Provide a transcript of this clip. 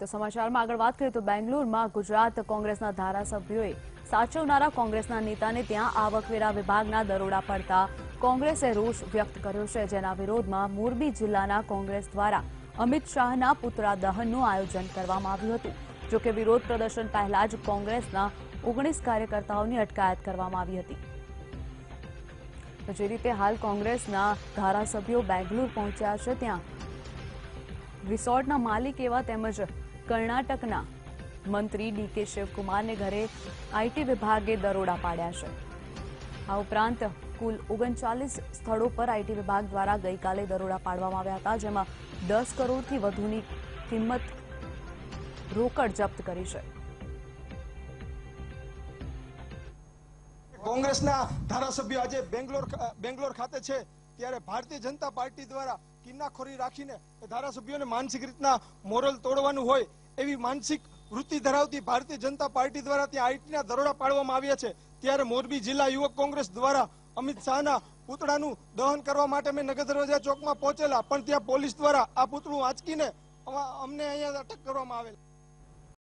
તો સમાચારમાં આગળ વાત કરીએ તો બેંગ્લોરમાં ગુજરાત કોંગ્રેસના ધારાસભ્યોએ સાચવનારા કોંગ્રેસના નેતાને ત્યાં આવકવેરા વિભાગના દરોડા પડતા કોંગ્રેસે રોષ વ્યક્ત કર્યો છે, જેના વિરોધમાં મોરબી જિલ્લાના કોંગ્રેસ દ્વારા અમિત શાહના પુતળા દહનનું આયોજન કરવામાં આવ્યું હતું। જોકે વિરોધ પ્રદર્શન પહેલા જ કોંગ્રેસના 19 કાર્યકર્તાઓની અટકાયત કરવામાં આવી હતી। તો જે રીતે હાલ કોંગ્રેસના ધારાસભ્યો બેંગ્લોર પહોંચ્યા છે, ત્યાં રિસોર્ટના માલિક એવા તેમજ કર્ણાટકના મંત્રી ડીકે શિવકુમારને ઘરે આઈટી વિભાગે દરોડા પાડ્યા છે। આ ઉપરાંત કુલ 39 સ્થળો પર આઈટી વિભાગ દ્વારા ગઈકાલે દરોડા પાડવામાં આવ્યા હતા, જેમાં 10 કરોડથી વધુની કિંમત રોકડ જપ્ત કરી છે। કોંગ્રેસના ધારાસભ્યો આજે બેંગ્લોર ખાતે છે, ત્યારે ભારતીય જનતા પાર્ટી દ્વારા કિન્નાખોરી રાખીને ધારાસભ્યોને માનસિક રીતના મોરલ તોડવાનું હોય એવી માનસિક વૃત્તિ ધરાવતી ભારતીય જનતા પાર્ટી દ્વારા ત્યાં આઈટીના દરોડા પાડવામાં આવ્યા છે। ત્યારે મોરબી જિલ્લા યુવક કોંગ્રેસ દ્વારા અમિત શાહના પુતળાનું દહન કરવા માટે અમે નગર દરવાજા ચોકમાં પહોંચેલા, પણ ત્યાં પોલીસ દ્વારા આ પુતળું આંચકીને અમને અહીંયા અટક કરવામાં આવેલ।